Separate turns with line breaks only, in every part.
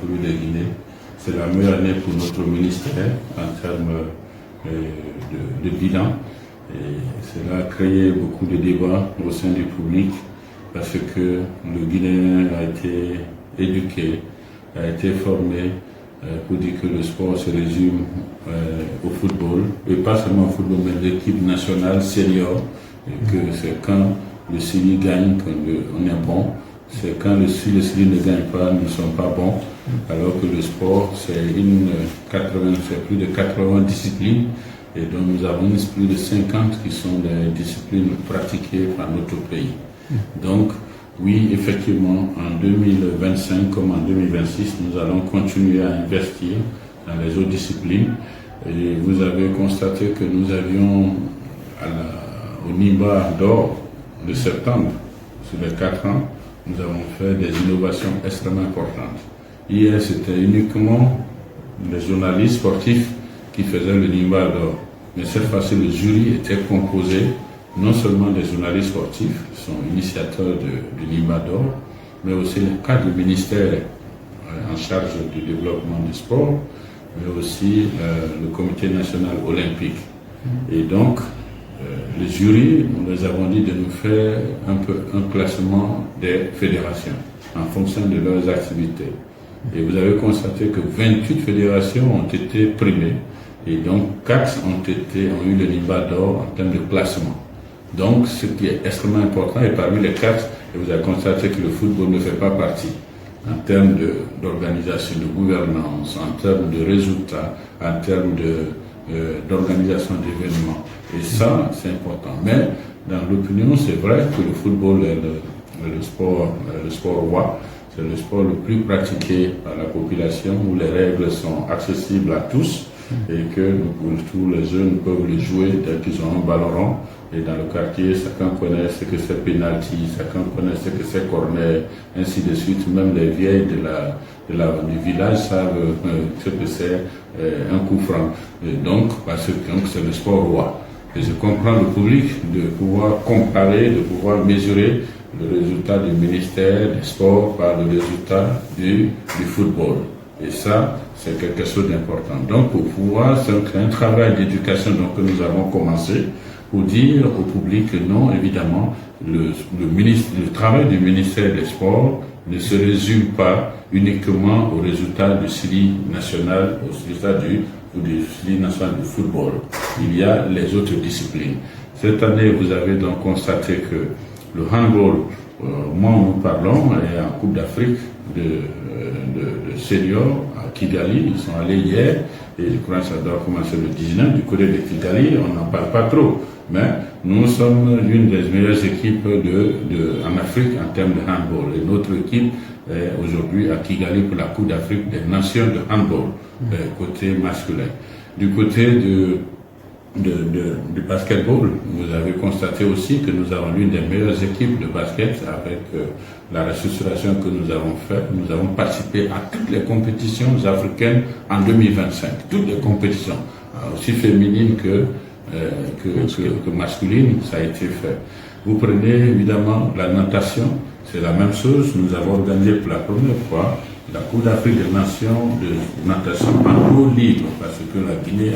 République de Guinée. C'est la meilleure année pour notre ministère en termes de bilan. Et cela a créé beaucoup de débats au sein du public parce que le Guinéen a été éduqué, a été formé pour dire que le sport se résume au football, et pas seulement au football, mais l'équipe nationale senior, et que c'est quand le Sili gagne qu'on est bon, c'est quand le Sili ne gagne pas, nous ne sommes pas bons, alors que le sport, c'est plus de 80 disciplines, et donc nous avons plus de 50 qui sont des disciplines pratiquées par notre pays. Donc, oui, effectivement, en 2025 comme en 2026, nous allons continuer à investir dans les autres disciplines. Et vous avez constaté que nous avions au NIMBA d'or de septembre, sur les 4 ans, nous avons fait des innovations extrêmement importantes. Hier, c'était uniquement les journalistes sportifs qui faisaient le NIMBA d'or. Mais cette fois-ci, le jury était composé non seulement des journalistes sportifs qui sont initiateurs du NIMBA d'or, mais aussi le cadre du ministère en charge du développement du sport, mais aussi le comité national olympique. Et donc, les jurys, nous les avons dit de nous faire un classement des fédérations en fonction de leurs activités. Et vous avez constaté que 28 fédérations ont été primées, et donc 4 ont eu le NIMBA d'or en termes de classement. Donc, ce qui est extrêmement important, et parmi les 4, vous avez constaté que le football ne fait pas partie en termes d'organisation, de gouvernance, en termes de résultats, en termes d'organisation d'événements. Et ça, c'est important. Mais dans l'opinion, c'est vrai que le football est le sport roi. C'est le sport le plus pratiqué par la population, où les règles sont accessibles à tous et que tous les jeunes peuvent le jouer dès qu'ils ont un ballon rond. Et dans le quartier, chacun connaît ce que c'est penalty, chacun connaît ce que c'est corner, ainsi de suite. Même les vieilles du village savent ce que c'est un coup franc. Et donc, parce que c'est le sport roi. Et je comprends le public de pouvoir comparer, de pouvoir mesurer le résultat du ministère des Sports par le résultat du football. Et ça, c'est quelque chose d'important. Donc, pour pouvoir, c'est un travail d'éducation que nous avons commencé pour dire au public que non, évidemment, le travail du ministère des Sports ne se résume pas uniquement au résultat du CILI national, au résultat du CILI national du football. Il y a les autres disciplines. Cette année, vous avez donc constaté que le handball, au moment où nous parlons, est en Coupe d'Afrique de seniors à Kigali. Ils sont allés hier, et je crois que ça doit commencer le 19 du côté de Kigali. On n'en parle pas trop, mais nous sommes l'une des meilleures équipes en Afrique en termes de handball. Et notre équipe est aujourd'hui à Kigali pour la Coupe d'Afrique des Nations de handball, côté masculin. Du côté du basketball, vous avez constaté aussi que nous avons l'une des meilleures équipes de basket avec la restructuration que nous avons faite. Nous avons participé à toutes les compétitions africaines en 2025, toutes les compétitions, aussi féminines que masculines, ça a été fait. Vous prenez évidemment la natation, c'est la même chose. Nous avons organisé pour la première fois la Coupe d'Afrique des Nations de natation en eau libre, parce que la Guinée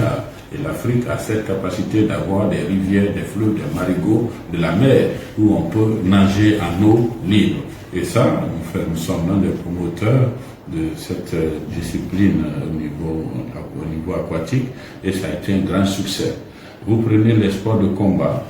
et l'Afrique a cette capacité d'avoir des rivières, des fleuves, des marigots, de la mer, où on peut nager en eau libre. Et ça, nous sommes l'un des promoteurs de cette discipline au niveau aquatique, et ça a été un grand succès. Vous prenez les sports de combat,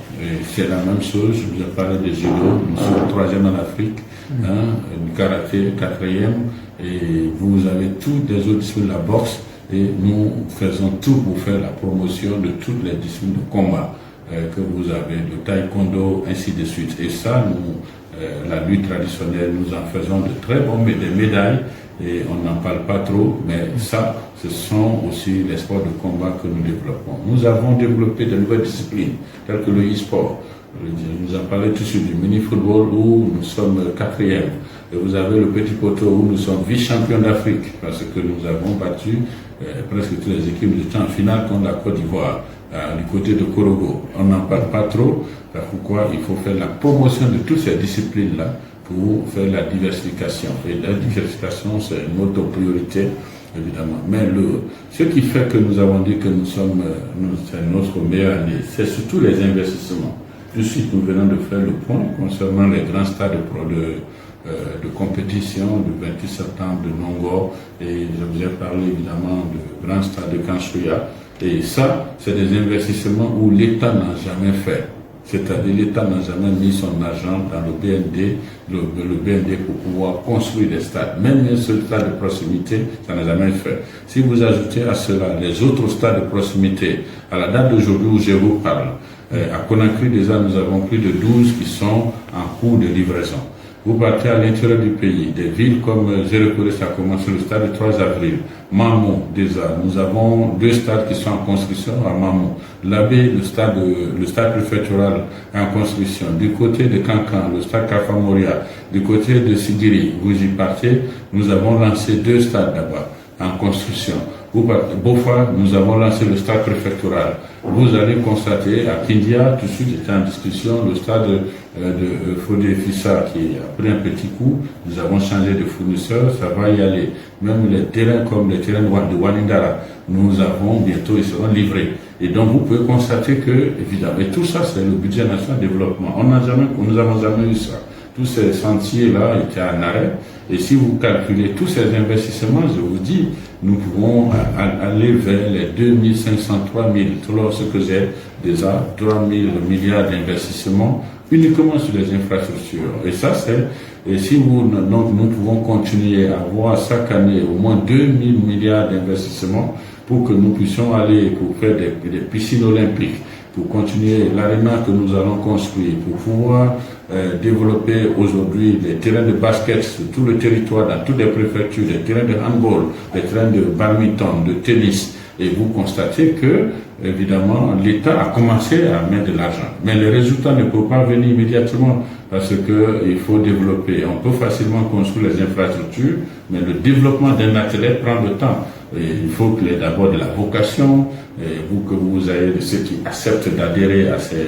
c'est la même chose. Je vous ai parlé des judo, nous sommes 3e en Afrique, du karaté 4e, et vous avez toutes les autres disciplines de la boxe, et nous faisons tout pour faire la promotion de toutes les disciplines de combat que vous avez, de taekwondo, ainsi de suite. Et ça, la lutte traditionnelle, nous en faisons de très bons médailles, et on n'en parle pas trop, mais ça, ce sont aussi les sports de combat que nous développons. Nous avons développé de nouvelles disciplines, telles que le e-sport. Je vous en parlais tout de suite du mini-football où nous sommes 4e. Et vous avez le petit poteau où nous sommes vice-champions d'Afrique, parce que nous avons battu presque toutes les équipes. Nous étions en finale contre la Côte d'Ivoire, du côté de Korogo. On n'en parle pas trop, pourquoi il faut faire la promotion de toutes ces disciplines-là pour faire la diversification. Et la diversification, c'est notre priorité, évidemment. Mais ce qui fait que nous avons dit que c'est notre meilleure année, c'est surtout les investissements. Tout de suite, nous venons de faire le point concernant les grands stades de compétition du 28 septembre de Nongor, et je vous ai parlé évidemment du grand stade de Kansuya. Et ça, c'est des investissements où l'État n'a jamais fait. C'est-à-dire l'État n'a jamais mis son argent dans le BND pour pouvoir construire des stades. Même ce stade de proximité, ça n'a jamais fait. Si vous ajoutez à cela les autres stades de proximité, à la date d'aujourd'hui où je vous parle, à Conakry déjà nous avons plus de 12 qui sont en cours de livraison. Vous partez à l'intérieur du pays, des villes comme Zérekore, ça commence le stade du 3 avril. Mamou, déjà, nous avons 2 stades qui sont en construction à Mamou. Labé, le stade préfectoral est en construction. Du côté de Kankan, le stade Kafamoria. Du côté de Sigiri, vous y partez, nous avons lancé 2 stades là-bas en construction. Bofa, nous avons lancé le stade préfectoral. Vous allez constater à Kindia, tout de suite était en discussion, le stade de Fodé Fissa qui a pris un petit coup. Nous avons changé de fournisseur, ça va y aller. Même les terrains comme les terrains de Wanindara, nous avons bientôt, ils seront livrés. Et donc vous pouvez constater que, évidemment, et tout ça c'est le budget national de développement. Nous n'avons jamais eu ça. Tous ces sentiers-là étaient en arrêt. Et si vous calculez tous ces investissements, je vous dis, nous pouvons aller vers les 2500, 3000, lorsque j'ai déjà 3000 milliards d'investissements uniquement sur les infrastructures. Et ça, et si nous pouvons continuer à avoir chaque année au moins 2000 milliards d'investissements pour que nous puissions aller pour faire des piscines olympiques, pour continuer l'aréna que nous allons construire, pour pouvoir développer aujourd'hui des terrains de basket sur tout le territoire, dans toutes les préfectures, des terrains de handball, des terrains de badminton, de tennis. Et vous constatez que, évidemment, l'État a commencé à mettre de l'argent. Mais les résultats ne peuvent pas venir immédiatement parce qu'il faut développer. On peut facilement construire les infrastructures, mais le développement d'un athlète prend le temps. Et il faut qu'il y ait d'abord de la vocation, et que vous ayez ceux qui acceptent d'adhérer à ces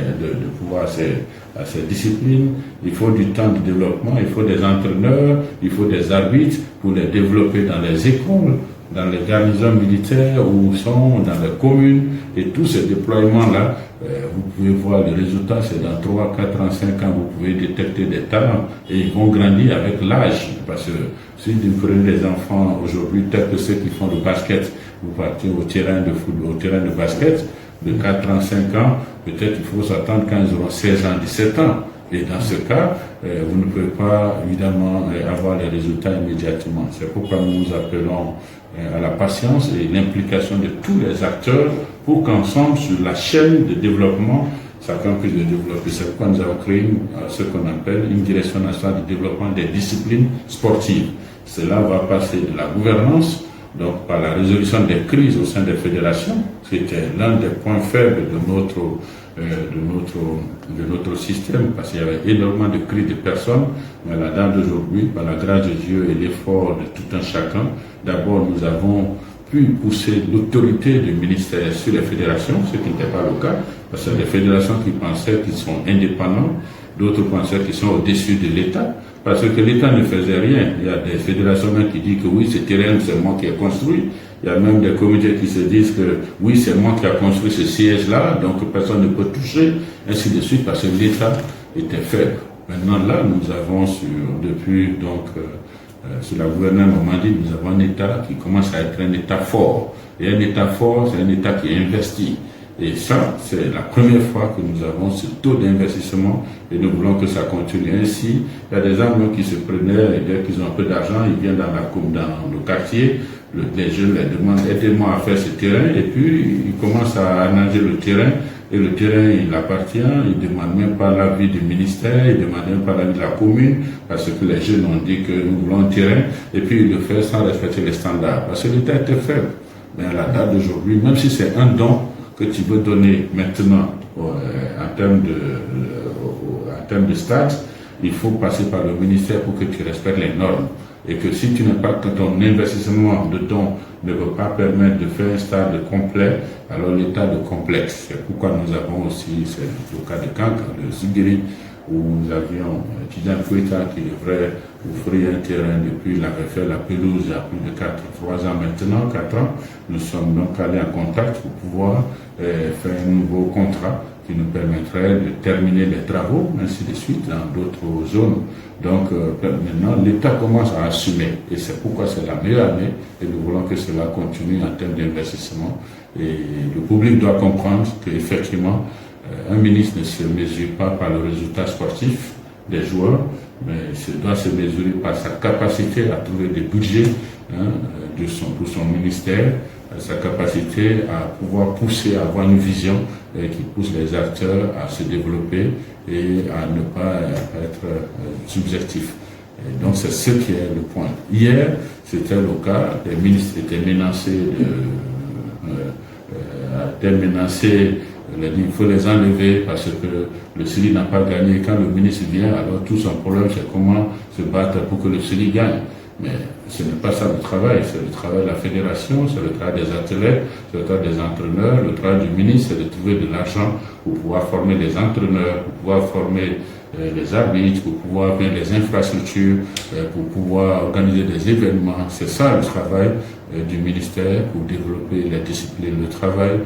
disciplines. Il faut du temps de développement, il faut des entraîneurs, il faut des arbitres pour les développer dans les écoles, dans les garnisons militaires ou sont dans les communes. Et tous ces déploiements-là, vous pouvez voir le résultat, c'est dans 3, 4 ans, 5 ans, vous pouvez détecter des talents et ils vont grandir avec l'âge. Parce que si vous prenez des enfants aujourd'hui, tels que ceux qui font le basket, vous partez au terrain de football, au terrain de basket, de 4 ans, 5 ans, peut-être il faut s'attendre quand ils auront 16 ans, 17 ans. Et dans ce cas, vous ne pouvez pas évidemment avoir les résultats immédiatement. C'est pourquoi nous nous appelons à la patience et l'implication de tous les acteurs pour qu'ensemble, sur la chaîne de développement, chacun puisse le développer. C'est pourquoi nous avons créé ce qu'on appelle une direction nationale de développement des disciplines sportives. Cela va passer de la gouvernance, donc par la résolution des crises au sein des fédérations, qui était l'un des points faibles de notre système, parce qu'il y avait énormément de crises de personnes, mais à la date d'aujourd'hui, par la grâce de Dieu et l'effort de tout un chacun, d'abord nous avons pu pousser l'autorité du ministère sur les fédérations, ce qui n'était pas le cas, parce que les fédérations qui pensaient qu'ils sont indépendants, d'autres pensaient qu'ils sont au-dessus de l'État, parce que l'État ne faisait rien. Il y a des fédérations même qui disent que oui, ce terrain, c'est moi qui ai construit. Il y a même des comités qui se disent que oui, c'est moi qui ai construit ce siège-là, donc personne ne peut toucher, ainsi de suite, parce que l'État était faible. Maintenant, là, nous avons sur la gouverneure Normandie, nous avons un État qui commence à être un État fort. Et un État fort, c'est un État qui investit. Et ça, c'est la première fois que nous avons ce taux d'investissement et nous voulons que ça continue ainsi. Il y a des gens qui se prenaient, et dès qu'ils ont un peu d'argent, ils viennent dans le quartier, les jeunes les demandent aidez-moi à faire ce terrain et puis ils commencent à aménager le terrain et le terrain il appartient, ils ne demandent même pas l'avis du ministère, ils ne demandent même pas l'avis de la commune parce que les jeunes ont dit que nous voulons un terrain et puis ils le font sans respecter les standards parce que l'État était faible. Mais à la date d'aujourd'hui, même si c'est un don que tu veux donner maintenant en termes de stade, il faut passer par le ministère pour que tu respectes les normes. Et que si tu n'as pas que ton investissement de don ne peut pas permettre de faire un stade complet, alors l'état de complexe. C'est pourquoi nous avons aussi, c'est le cas de Kankan, de Sigiri, où nous avions Tidiane Foueta qui devrait offrir un terrain depuis, il avait fait la pelouse il y a plus de 3 ans maintenant, 4 ans. Nous sommes donc allés en contact pour pouvoir faire un nouveau contrat qui nous permettrait de terminer les travaux, ainsi de suite, dans d'autres zones. Donc maintenant, l'État commence à assumer, et c'est pourquoi c'est la meilleure année, et nous voulons que cela continue en termes d'investissement. Et le public doit comprendre qu'effectivement, un ministre ne se mesure pas par le résultat sportif des joueurs, mais doit se mesurer par sa capacité à trouver des budgets pour son ministère, sa capacité à pouvoir pousser, à avoir une vision qui pousse les acteurs à se développer et à ne pas être subjectifs. Et donc c'est ce qui est le point. Hier, c'était le cas, les ministres étaient menacés il faut les enlever parce que le Syrie n'a pas gagné. Quand le ministre vient, alors tout son problème c'est comment se battre pour que le Syrie gagne. Mais ce n'est pas ça le travail, c'est le travail de la fédération, c'est le travail des athlètes, c'est le travail des entraîneurs. Le travail du ministre, c'est de trouver de l'argent pour pouvoir former les entraîneurs, pour pouvoir former les arbitres, pour pouvoir faire les infrastructures, pour pouvoir organiser des événements. C'est ça le travail du ministère pour développer la discipline, le travail.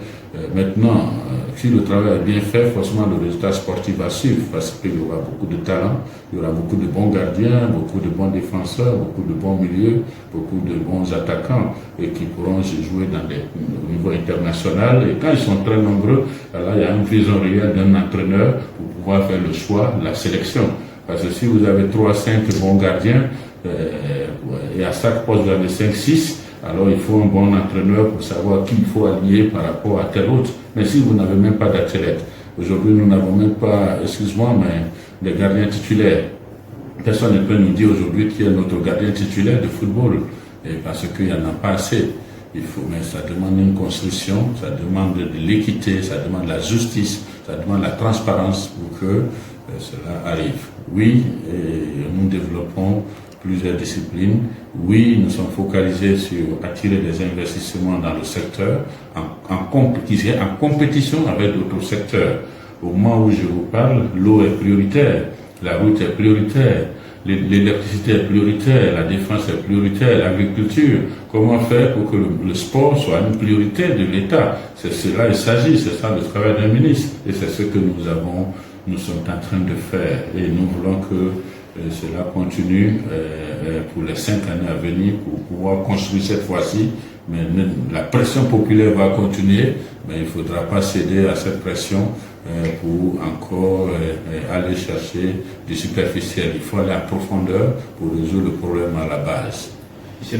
Maintenant, si le travail est bien fait, forcément le résultat sportif va suivre parce qu'il y aura beaucoup de talent, il y aura beaucoup de bons gardiens, beaucoup de bons défenseurs, beaucoup de bons milieux, beaucoup de bons attaquants et qui pourront se jouer au niveau international. Et quand ils sont très nombreux, alors il y a une vision réelle d'un entraîneur pour pouvoir faire le choix, la sélection. Parce que si vous avez 3-5 bons gardiens et à chaque poste vous avez 5-6, alors il faut un bon entraîneur pour savoir qui il faut allier par rapport à tel autre. Mais si vous n'avez même pas d'athlète, aujourd'hui nous n'avons même pas, excuse-moi, mais des gardiens titulaires. Personne ne peut nous dire aujourd'hui qui est notre gardien titulaire de football, et parce qu'il n'y en a pas assez. Mais ça demande une construction, ça demande de l'équité, ça demande la justice, ça demande la transparence pour que cela arrive. Oui, nous développons plusieurs disciplines. Oui, nous sommes focalisés sur attirer des investissements dans le secteur qui est en compétition avec d'autres secteurs. Au moment où je vous parle, l'eau est prioritaire, la route est prioritaire, l'électricité est prioritaire, la défense est prioritaire, l'agriculture. Comment faire pour que le sport soit une priorité de l'État? C'est cela il s'agit, c'est ça le travail d'un ministre. Et c'est ce que nous sommes en train de faire. Et nous voulons que cela continue pour les 5 années à venir pour pouvoir construire cette fois-ci. Mais la pression populaire va continuer, mais il ne faudra pas céder à cette pression pour encore aller chercher du superficiel. Il faut aller en profondeur pour résoudre le problème à la base.
Monsieur